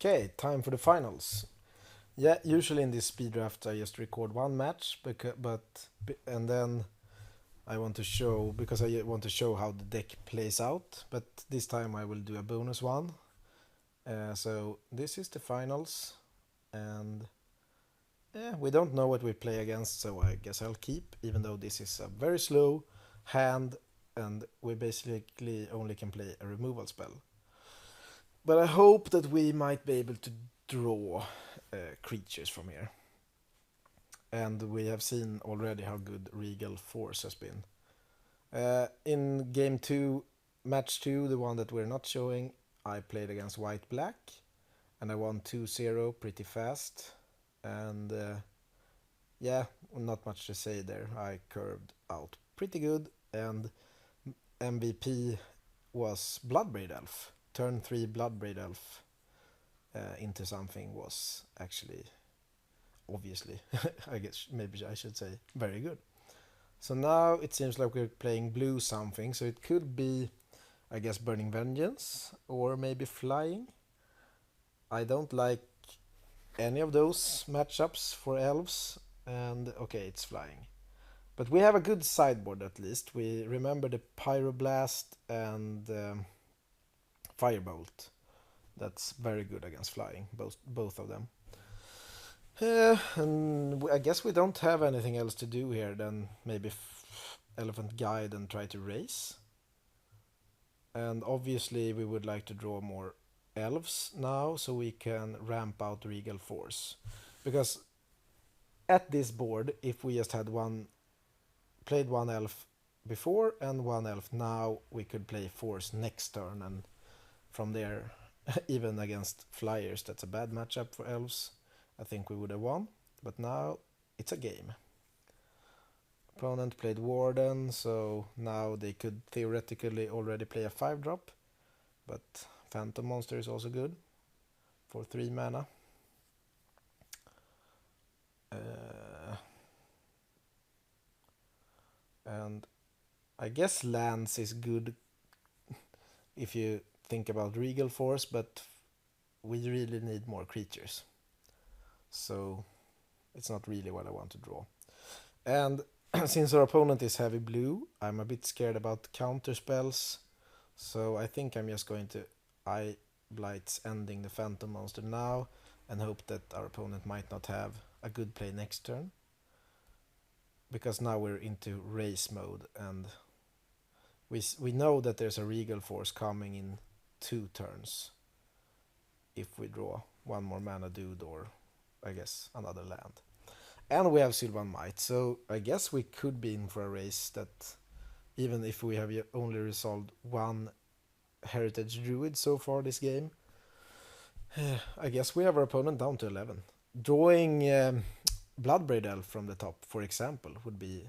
Okay, time for the finals. Yeah, usually in this speed draft I just record one match, and then I want to show because I want to show how the deck plays out. But this time I will do a bonus one. So this is the finals, and yeah, we don't know what we play against, so I guess I'll keep, even though this is a very slow hand, and we basically only can play a removal spell. But I hope that we might be able to draw creatures from here. And we have seen already how good Regal Force has been. In game 2, match 2, the one that we're not showing, I played against White Black, and I won 2-0 pretty fast. And yeah, not much to say there. I curved out pretty good, and MVP was Bloodbraid Elf. Turn 3 Bloodbraid Elf into something was actually, obviously, I guess maybe I should say, very good. So now it seems like we're playing blue something, so it could be, I guess, Burning Vengeance, or maybe Flying. I don't like any of those matchups for elves, and okay, it's Flying. But we have a good sideboard at least. We remember the Pyroblast and Firebolt. That's very good against Flying, both of them. And I guess we don't have anything else to do here than maybe Elephant Guide and try to race. And obviously we would like to draw more elves now so we can ramp out Regal Force. Because at this board, if we just had played one elf before and one elf now, we could play Force next turn, and from there, even against Flyers, that's a bad matchup for elves, I think we would have won. But now it's a game. Opponent played Warden, so now they could theoretically already play a 5-drop. But Phantom Monster is also good for 3 mana. And I guess lands is good if you think about Regal Force, but we really need more creatures. So it's not really what I want to draw. And since our opponent is heavy blue, I'm a bit scared about counter spells. So I think I'm just going to Eye Blights ending the Phantom Monster now and hope that our opponent might not have a good play next turn. Because now we're into race mode, and we know that there's a Regal Force coming in 2 turns if we draw one more mana dude or I guess another land. And we have Sylvan Might, so I guess we could be in for a race that, even if we have only resolved one Heritage Druid so far this game, I guess we have our opponent down to 11. Drawing Bloodbraid Elf from the top, for example, would be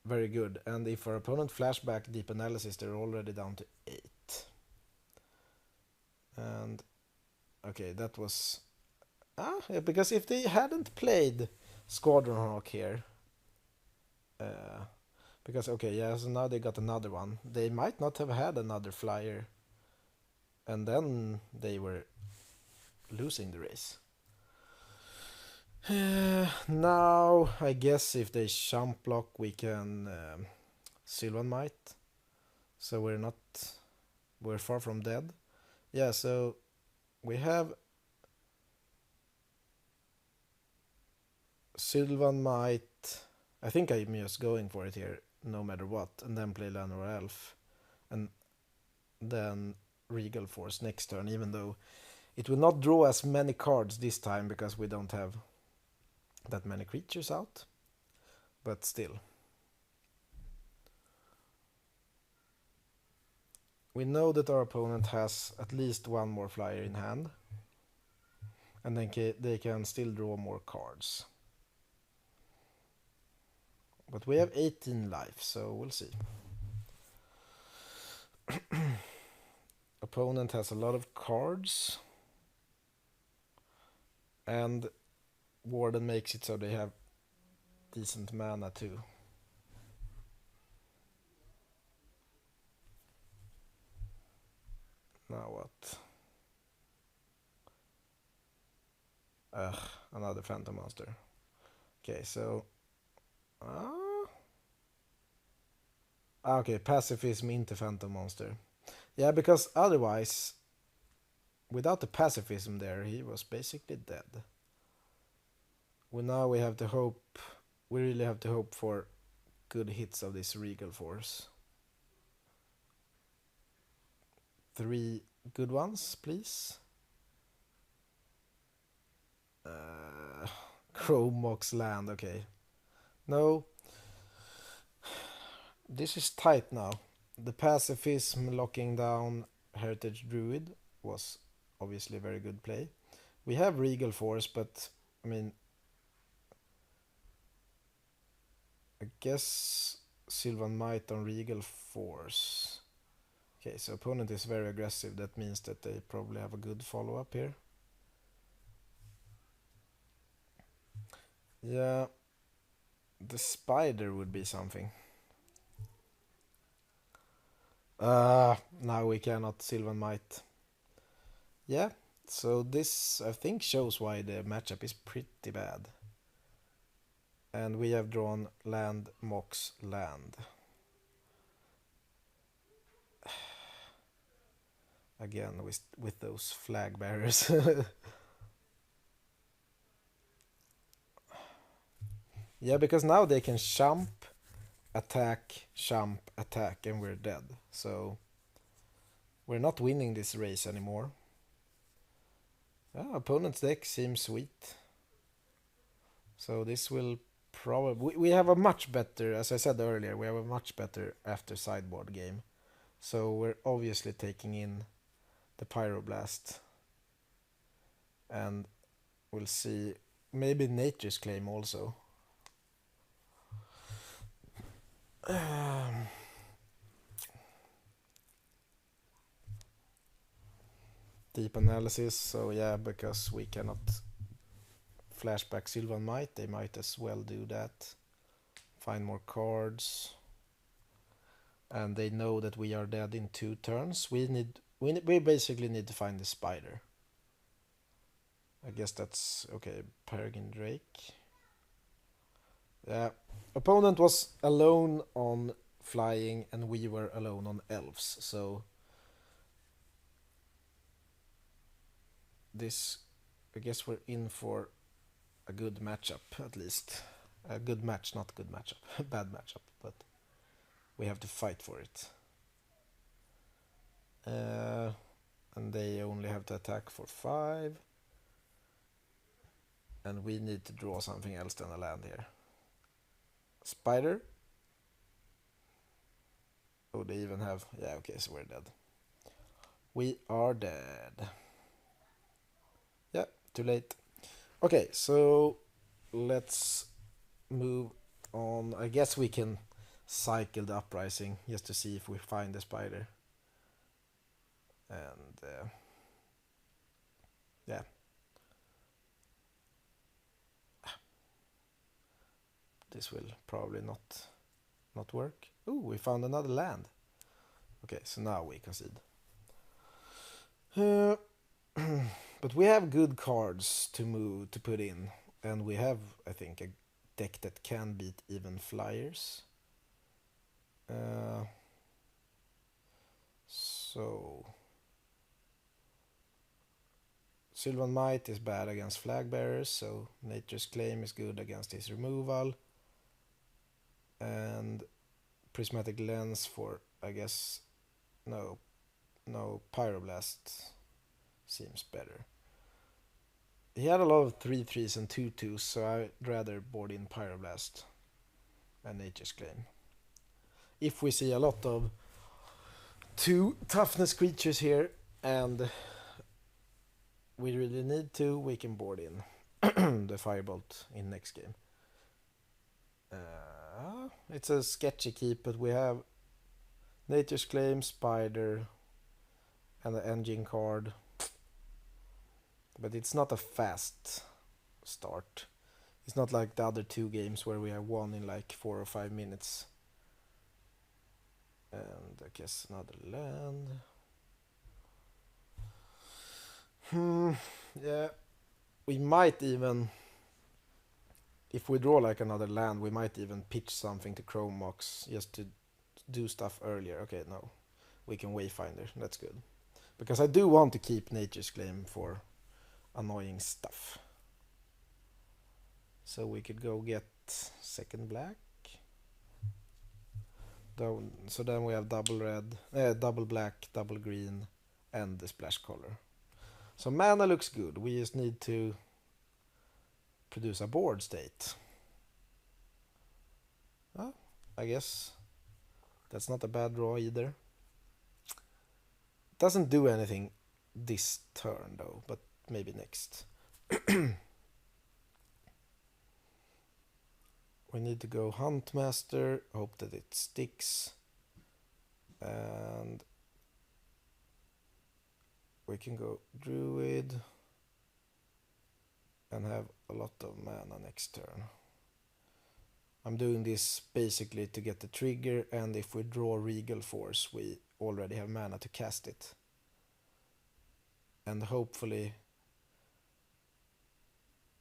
very good. And if our opponent flashback Deep Analysis, they're already down to 8. And okay, that was... yeah, because if they hadn't played Squadron Hawk here, because okay, yeah, so now they got another one. They might not have had another flyer, and then they were losing the race. Now, I guess if they jump block, we can Sylvan Might. So we're far from dead. Yeah, so we have Sylvan Might. I think I'm just going for it here, no matter what, and then play Llanowar Elf, and then Regal Force next turn, even though it will not draw as many cards this time because we don't have that many creatures out, but still. We know that our opponent has at least one more flyer in hand, and then they can still draw more cards. But we have 18 life, so we'll see. Opponent has a lot of cards, and Warden makes it so they have decent mana too. Now what? Ugh, another phantom monster. Okay, so... okay, pacifism into phantom monster. Yeah, because otherwise, without the pacifism there, he was basically dead. Now we have to hope... We really have to hope for good hits of this Regal Force. 3 good ones, please. Chromox land, okay. No. This is tight now. The pacifism locking down Heritage Druid was obviously a very good play. We have Regal Force, but I mean, I guess Sylvan Might on Regal Force. Okay, so opponent is very aggressive. That means that they probably have a good follow-up here. Yeah, the spider would be something. Now we cannot Sylvan Might. Yeah, so this I think shows why the matchup is pretty bad. And we have drawn land, Mox, land. Again with those flag bearers. Yeah, because now they can jump, attack, and we're dead. So we're not winning this race anymore. Yeah, opponent's deck seems sweet. So this will probably... We have a much better, as I said earlier, we have a much better after sideboard game. So we're obviously taking in the Pyroblast. And we'll see, maybe Nature's Claim also. Deep analysis, so yeah, because we cannot flashback Sylvan Might, they might as well do that. Find more cards. And they know that we are dead in 2 turns. We basically need to find the spider. I guess that's okay. Peregrine Drake. Yeah. Opponent was alone on flying and we were alone on elves. So this, I guess we're in for a good matchup at least. A good match, not good matchup. Bad matchup, but we have to fight for it. And they only have to attack for 5. And we need to draw something else than a land here. Spider. Oh, they even have... Yeah, okay, so we're dead. We are dead. Yeah, too late. Okay, so let's move on. I guess we can cycle the Uprising just to see if we find the spider. And yeah. This will probably not work. Ooh, we found another land. Okay, so now we concede. But we have good cards to put in, and we have, I think, a deck that can beat even flyers. So Sylvan Might is bad against flag bearers, so Nature's Claim is good against his removal. And Prismatic Lens for, I guess, no, Pyroblast seems better. He had a lot of 3/3s and 2/2s, so I'd rather board in Pyroblast and Nature's Claim. If we see a lot of 2 toughness creatures here and we really need to, we can board in the Firebolt in next game. It's a sketchy keep, but we have Nature's Claim, Spider, and the Engine card. But it's not a fast start. It's not like the other 2 games where we have won in like 4 or 5 minutes. And I guess another land. Yeah. we might even, if we draw like another land, we might even pitch something to Chromox just to do stuff earlier. Okay, no, we can Wayfinder. That's good, because I do want to keep Nature's Claim for annoying stuff. So we could go get second black. So then we have double red, double black, double green, and the splash color. So mana looks good. We just need to produce a board state. I guess that's not a bad draw either. Doesn't do anything this turn though, but maybe next. We need to go Huntmaster, hope that it sticks. And we can go Druid and have a lot of mana next turn. I'm doing this basically to get the trigger, and if we draw Regal Force, we already have mana to cast it. And hopefully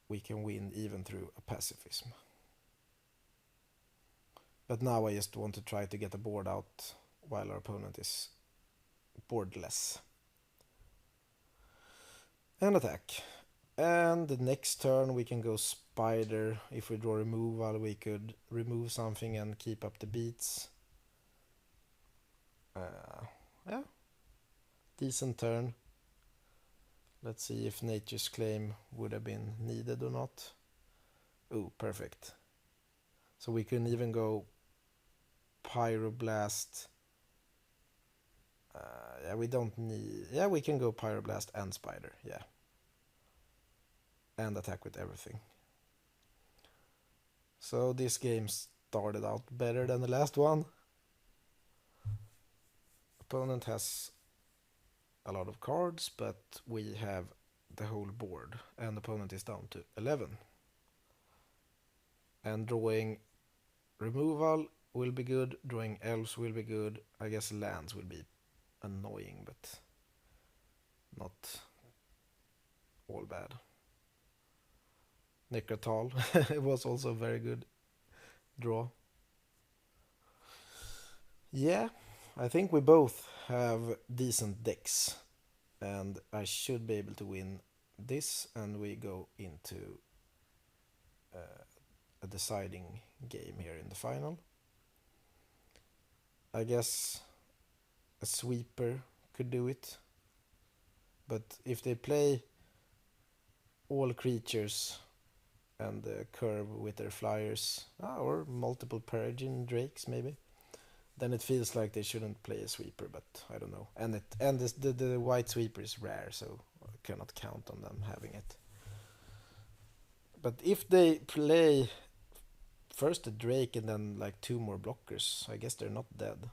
we can win even through a pacifism. But now I just want to try to get a board out while our opponent is boardless. And attack. And the next turn we can go Spider. If we draw removal, we could remove something and keep up the beats. Yeah, decent turn. Let's see if Nature's Claim would have been needed or not. Ooh, perfect. So we can even go Pyroblast. Yeah, we don't need... Yeah, we can go Pyroblast and Spider, yeah. And attack with everything. So this game started out better than the last one. Opponent has a lot of cards, but we have the whole board, and opponent is down to 11. And drawing removal will be good, drawing elves will be good. I guess lands will be annoying, but not all bad. Necrotal was also a very good draw. Yeah, I think we both have decent decks, and I should be able to win this, and we go into a deciding game here in the final. I guess a sweeper could do it, but if they play all creatures and curve with their flyers, or multiple Peregrine Drakes maybe, then it feels like they shouldn't play a sweeper, but I don't know. And the white sweeper is rare, so I cannot count on them having it. But if they play first the Drake and then like 2 more blockers, I guess they're not dead.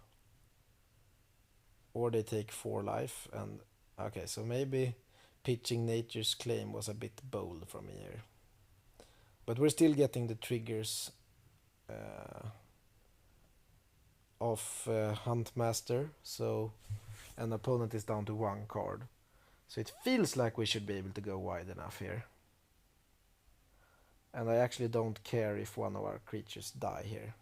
Or they take 4 life, and okay, so maybe pitching Nature's Claim was a bit bold from me here. But we're still getting the triggers of Huntmaster, so an opponent is down to 1 card. So it feels like we should be able to go wide enough here. And I actually don't care if one of our creatures die here.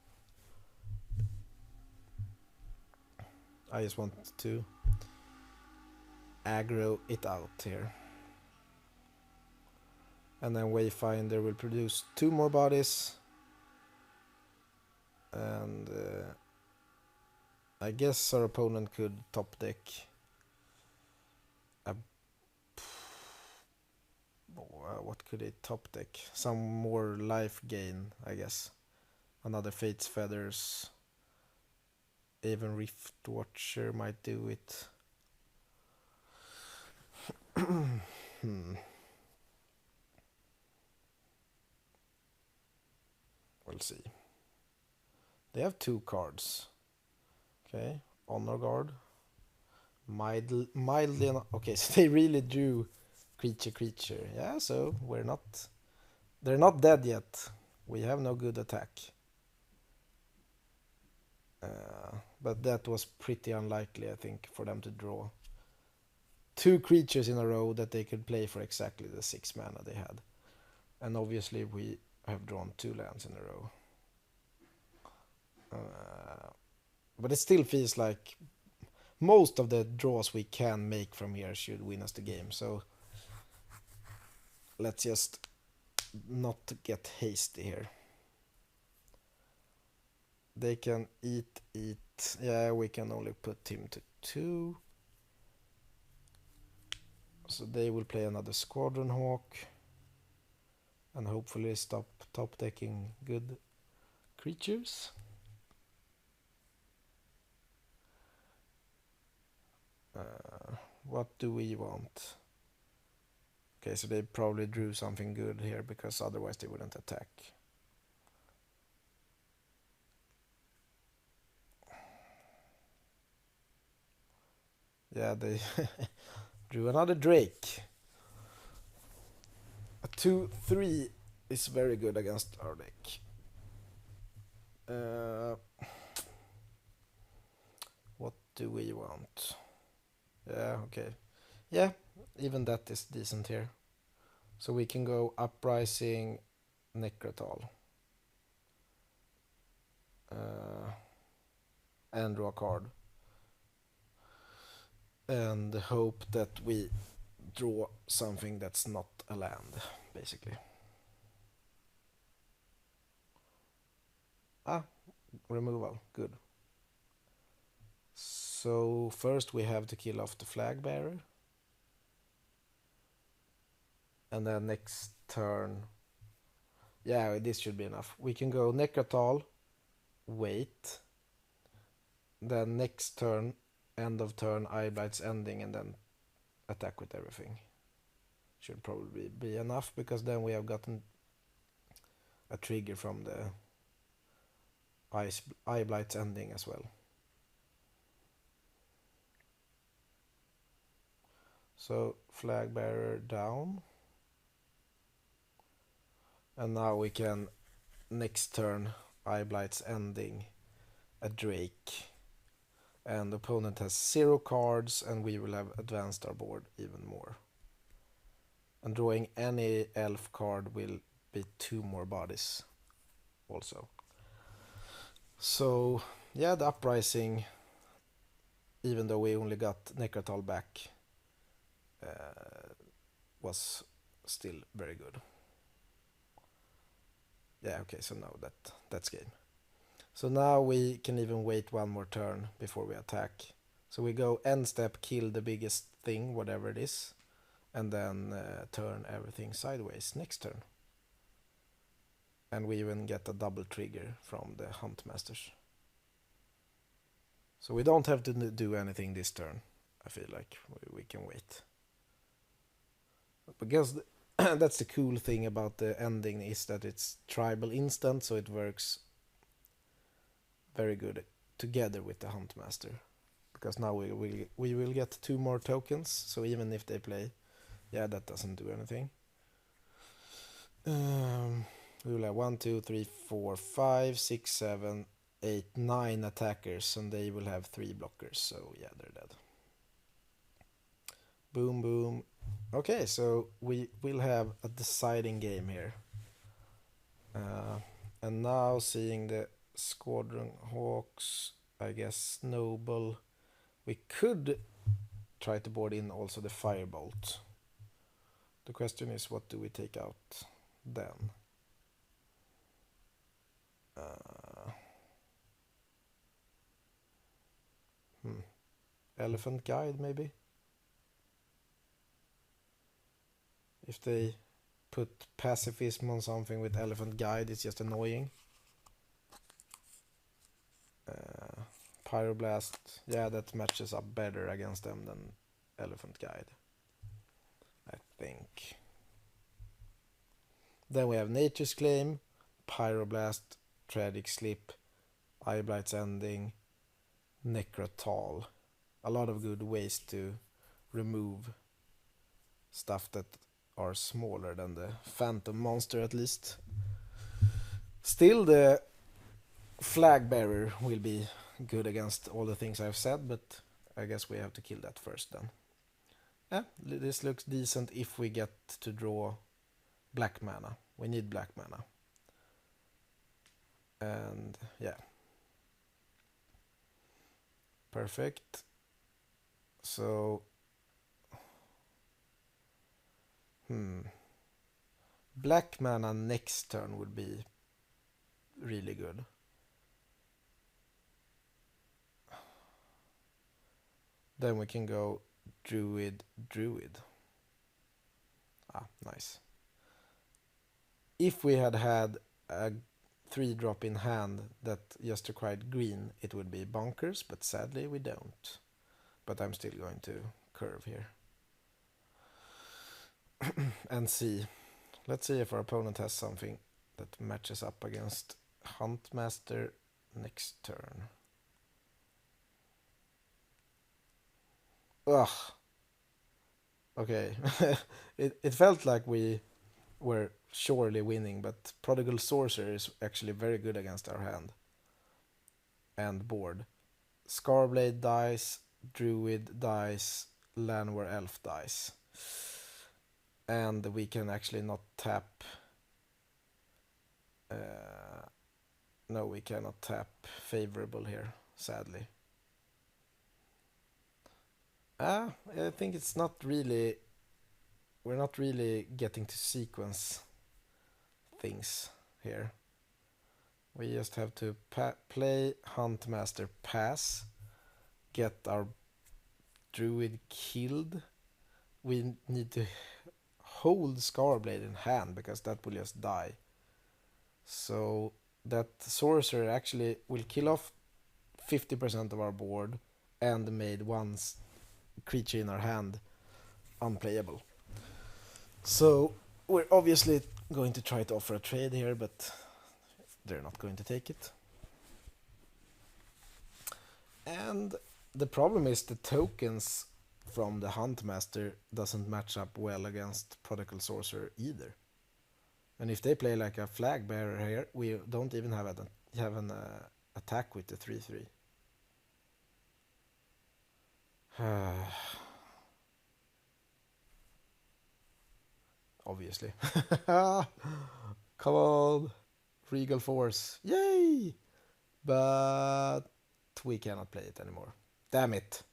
I just want to aggro it out here. And then Wayfinder will produce 2 more bodies. And I guess our opponent could top deck what could it top deck? Some more life gain, I guess. Another Fate's Feathers. Even Rift Watcher might do it. We'll see. They have 2 cards. Okay, Honor Guard. Mildly. Okay, so they really drew creature. Yeah, so they're not dead yet. We have no good attack. But that was pretty unlikely, I think, for them to draw. 2 creatures in a row that they could play for exactly the 6 mana they had. And obviously we have drawn 2 lands in a row. But it still feels like most of the draws we can make from here should win us the game. So let's just not get hasty here. They can eat. Yeah, we can only put him to 2. So they will play another Squadron Hawk. And hopefully stop top decking good creatures. What do we want? Okay, so they probably drew something good here because otherwise they wouldn't attack. Yeah, they drew another Drake. A 2/3 is very good against our deck. What do we want? Yeah, okay. Yeah, even that is decent here. So we can go Uprising, Necrotal. And draw a card. And hope that we draw something that's not a land, basically. Removal, good. So first we have to kill off the flag bearer. And then next turn, yeah, this should be enough. We can go Necrotal, wait. Then next turn, end of turn, Eyeblight's ending, and then attack with everything. Should probably be enough, because then we have gotten a trigger from the Eyeblight's ending as well. So flag bearer down. And now we can next turn Eyeblight's ending a Drake. And the opponent has 0 cards, and we will have advanced our board even more. And drawing any elf card will be 2 more bodies also. So yeah, the Uprising, even though we only got Necrotal back, was still very good. Yeah, okay, so now that's game. So now we can even wait 1 more turn before we attack. So we go end step, kill the biggest thing, whatever it is, and then turn everything sideways next turn. And we even get a double trigger from the Hunt Masters. So we don't have to do anything this turn. I feel like we can wait. Because that's the cool thing about the ending, is that it's tribal instant, so it works very good together with the Hunt Master. Because now we will get 2 more tokens, so even if they play, yeah, that doesn't do anything. We will have 1, 2, 3, 4, 5, 6, 7, 8, 9 attackers, and they will have 3 blockers, so yeah, they're dead. Boom, boom. Okay, so we will have a deciding game here. And now seeing the Squadron Hawks, I guess Noble, we could try to board in also the Firebolt. The question is, what do we take out then? Elephant Guide, maybe? If they put pacifism on something with Elephant Guide, it's just annoying. Pyroblast, yeah, that matches up better against them than Elephant Guide, I think. Then we have Nature's Claim, Pyroblast, Tragic Slip, Eyeblight's Ending, Necrotal. A lot of good ways to remove stuff that are smaller than the Phantom Monster, at least. Still, the Flag Bearer will be good against all the things I've said, but I guess we have to kill that first then. Yeah, this looks decent if we get to draw black mana. We need black mana. And yeah. Perfect. So, black mana next turn would be really good. Then we can go Druid. Ah, nice. If we had a 3-drop in hand that just required green, it would be bonkers, but sadly we don't. But I'm still going to curve here. And see. Let's see if our opponent has something that matches up against Huntmaster next turn. Ugh. Okay. it felt like we were surely winning, but Prodigal Sorcerer is actually very good against our hand and board. Scarblade dies, Druid dies, Llanowar Elf dies. And we can actually not tap. No, we cannot tap favorable here, sadly. I think it's not really. We're not really getting to sequence things here. We just have to play Huntmaster pass, get our Druid killed. We need to hold Scarblade in hand because that will just die. So that Sorcerer actually will kill off 50% of our board and made one creature in our hand unplayable. So we're obviously going to try to offer a trade here, but they're not going to take it. And the problem is the tokens from the Huntmaster doesn't match up well against Prodigal Sorcerer either. And if they play like a flag bearer here, we don't even have an attack with the 3/3. Obviously. Come on, Regal Force. Yay! But we cannot play it anymore. Damn it.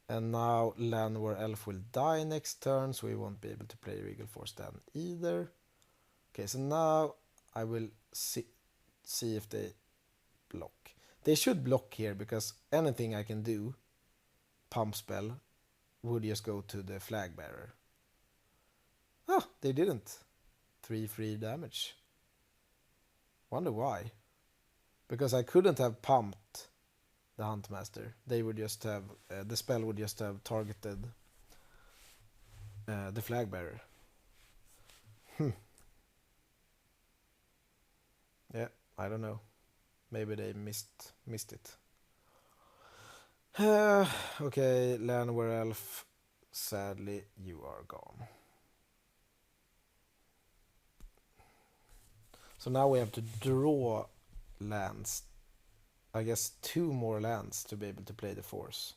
And now Llanowar Elf will die next turn, so we won't be able to play Regal Force then either. Okay, so now I will see if they block. They should block here, because anything I can do, pump spell, would just go to the flag bearer. Ah, they didn't. 3 damage. Wonder why. Because I couldn't have pumped the Huntmaster. They would just have the spell would just have targeted the flag bearer. Yeah, I don't know. Maybe they missed it. Okay, Llanowar Elf. Sadly, you are gone. So now we have to draw lands. I guess 2 more lands to be able to play the Force.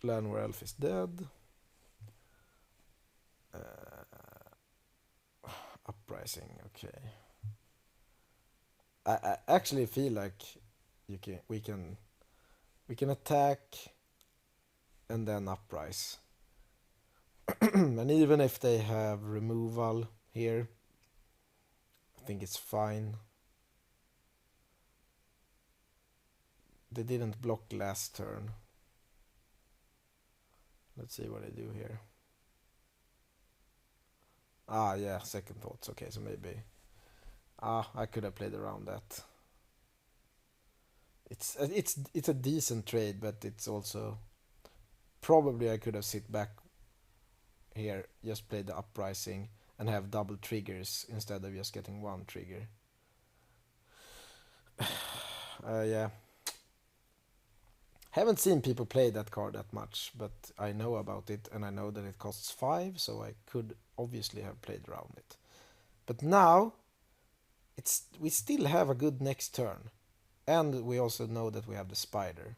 Llanowar Elf is dead. Uprising, okay. I actually feel like we can attack and then uprise. And even if they have removal here, I think it's fine. They didn't block last turn. Let's see what they do here. Ah, yeah, second thoughts. Okay, so maybe. I could have played around that. It's a decent trade, but it's also probably I could have sit back here, just play the uprising and have double triggers instead of just getting one trigger. Yeah. Haven't seen people play that card that much, but I know about it, and I know that it costs 5, so I could obviously have played around it. But now we still have a good next turn, And we also know that we have the spider.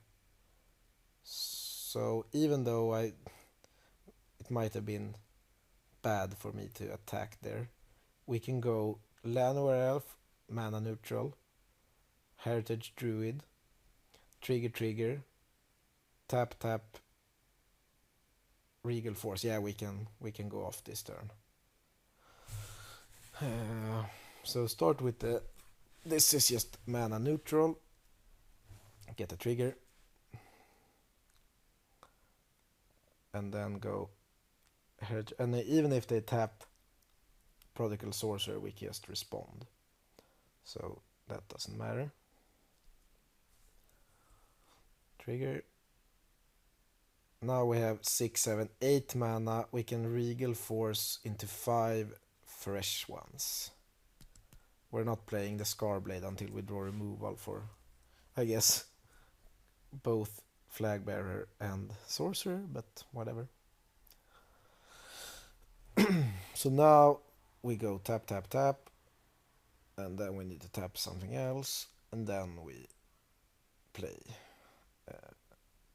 So even though it might have been bad for me to attack there, we can go Llanowar Elf, mana neutral, Heritage Druid, trigger, tap, Regal Force. Yeah, we can go off this turn. So start with this is just mana neutral. Get a trigger. And then go Heritage. And even if they tap Prodigal Sorcerer, we just respond. So that doesn't matter. Trigger. Now we have 6, 7, 8 mana. We can Regal Force into 5 fresh ones. We're not playing the Scarblade until we draw removal for, I guess, both Flagbearer and Sorcerer, but whatever. So now we go tap, and then we need to tap something else, and then we play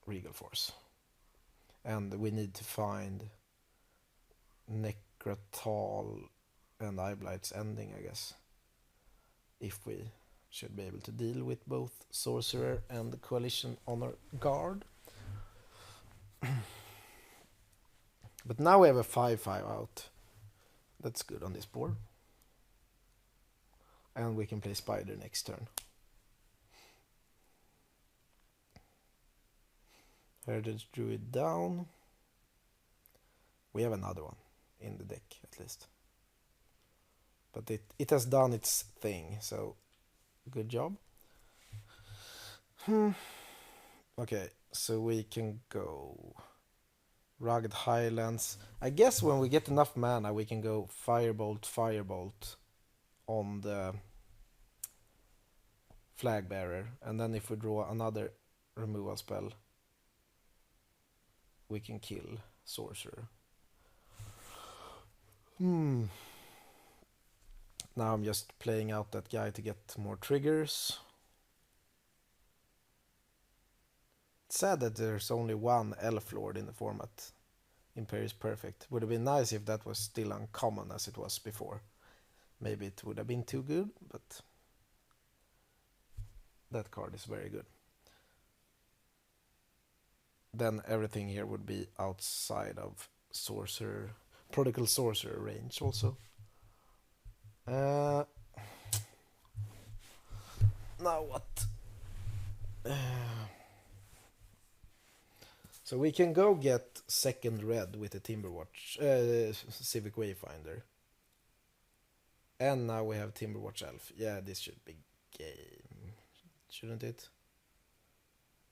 Regal Force. And we need to find Necrotal and Eyelight's ending, I guess, if we should be able to deal with both Sorcerer and the Coalition Honor Guard. But now we have a 5/5 out. That's good on this board. And we can play Spider next turn. Heritage Druid down. We have another one in the deck, at least. But it has done its thing, so good job. Okay, so we can go Rugged Highlands. I guess when we get enough mana, we can go Firebolt on the Flagbearer. And then if we draw another removal spell, we can kill Sorcerer. Now I'm just playing out that guy to get more triggers. It's sad that there's only one Elf Lord in the format. Imperius Perfect. Would have been nice if that was still uncommon as it was before. Maybe it would have been too good, but that card is very good. Then everything here would be outside of Sorcerer, Prodigal Sorcerer range also. Now what? So we can go get second red with the Timberwatch, Civic Wayfinder. And now we have Timberwatch Elf. Yeah, this should be game, shouldn't it?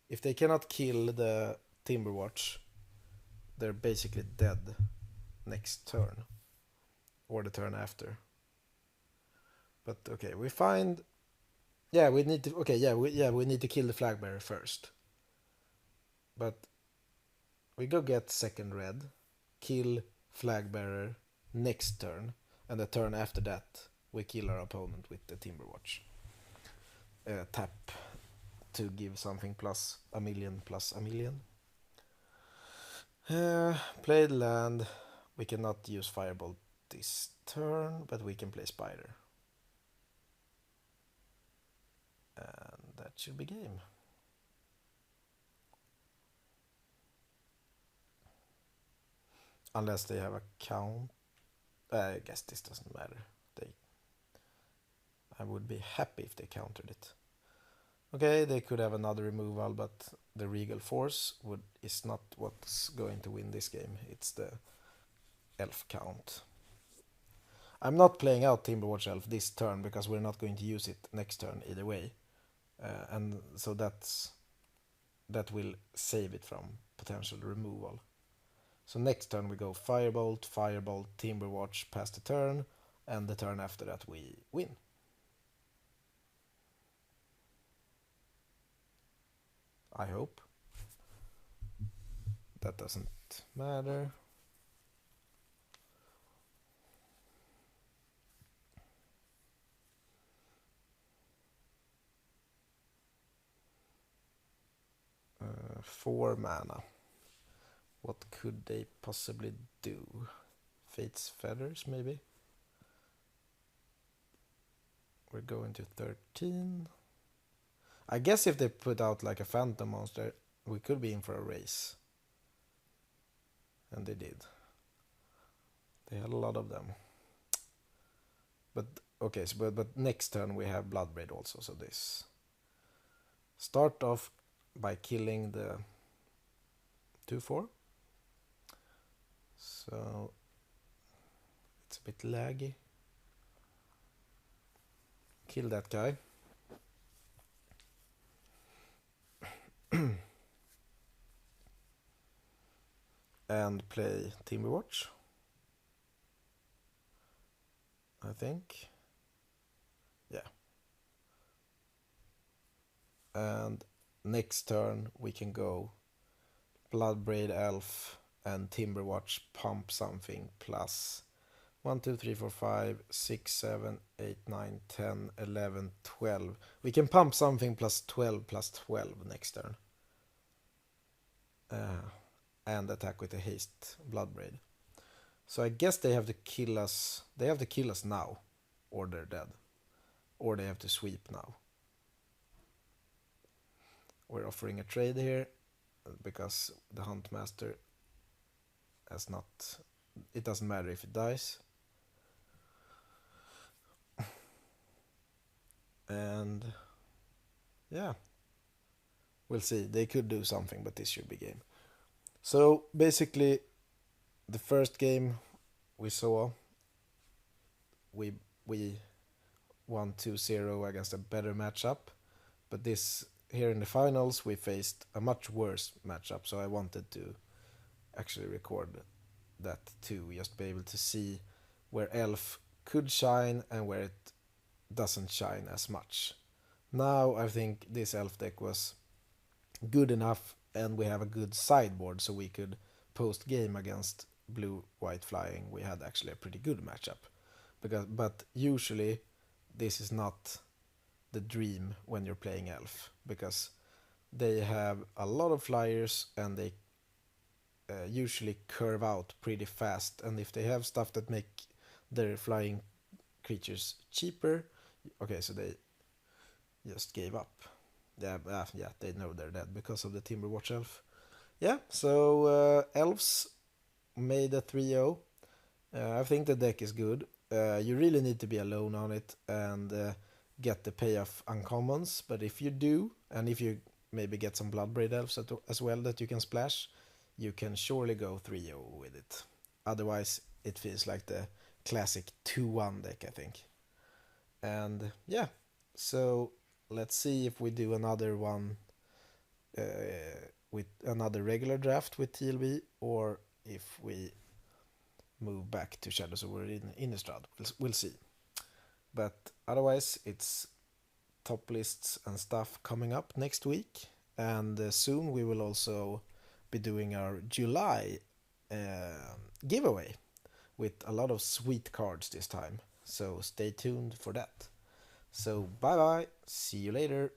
If they cannot kill the Timberwatch, they're basically dead next turn. Or the turn after. But okay, we find... Yeah, we need to... Okay, we need to kill the Flagbearer first. But we go get second red, kill Flagbearer next turn, and the turn after that, we kill our opponent with the Timberwatch. Tap to give something plus a million. Played land. We cannot use Firebolt this turn, but we can play Spider. And that should be game. Unless they have a count. I guess this doesn't matter. I would be happy if they countered it. Okay, they could have another removal, but the Regal Force is not what's going to win this game. It's the Elf count. I'm not playing out Timberwatch Elf this turn because we're not going to use it next turn either way. And so that will save it from potential removal. So next turn we go Firebolt, Timberwatch, pass the turn, and the turn after that we win. I hope. That doesn't matter. 4 mana. What could they possibly do? Fate's Feathers, maybe? We're going to 13. I guess if they put out like a Phantom monster, we could be in for a race. And they did. They had a lot of them. But okay, so but next turn we have Bloodbraid also, so this. Start off by killing the 2/4. So it's a bit laggy. Kill that guy. And play Timberwatch, I think. Yeah. And next turn we can go Bloodbraid Elf and Timberwatch pump something plus 1, 2, 3, 4, 5, 6, 7, 8, 9, 10, 11, 12. We can pump something plus 12 next turn. And attack with a haste Bloodbraid. So I guess they have to kill us. They have to kill us now, or they're dead, or they have to sweep now. We're offering a trade here because the Huntmaster has not. It doesn't matter if it dies. And yeah, we'll see. They could do something, but this should be game. So basically, the first game we saw, we won 2-0 against a better matchup, but this here in the finals we faced a much worse matchup. So I wanted to actually record that too, just to be able to see where Elf could shine and where it doesn't shine as much. Now I think this Elf deck was good enough, and we have a good sideboard, so we could post game against blue-white flying. We had actually a pretty good matchup, but usually this is not the dream when you're playing Elf, because they have a lot of flyers and they usually curve out pretty fast, and if they have stuff that make their flying creatures cheaper, okay, so they just gave up. Yeah, they know they're dead because of the Timberwatch Elf. Yeah, so Elves made a 3-0. I think the deck is good. You really need to be alone on it and get the payoff uncommons, but if you do, and if you maybe get some Bloodbraid Elves as well that you can splash, you can surely go 3-0 with it. Otherwise, it feels like the classic 2-1 deck, I think. And yeah, so let's see if we do another one with another regular draft with TLB, or if we move back to Shadows over Innistrad. We'll see. But otherwise, it's top lists and stuff coming up next week, and soon we will also be doing our July giveaway with a lot of sweet cards this time. So stay tuned for that. So bye bye, see you later.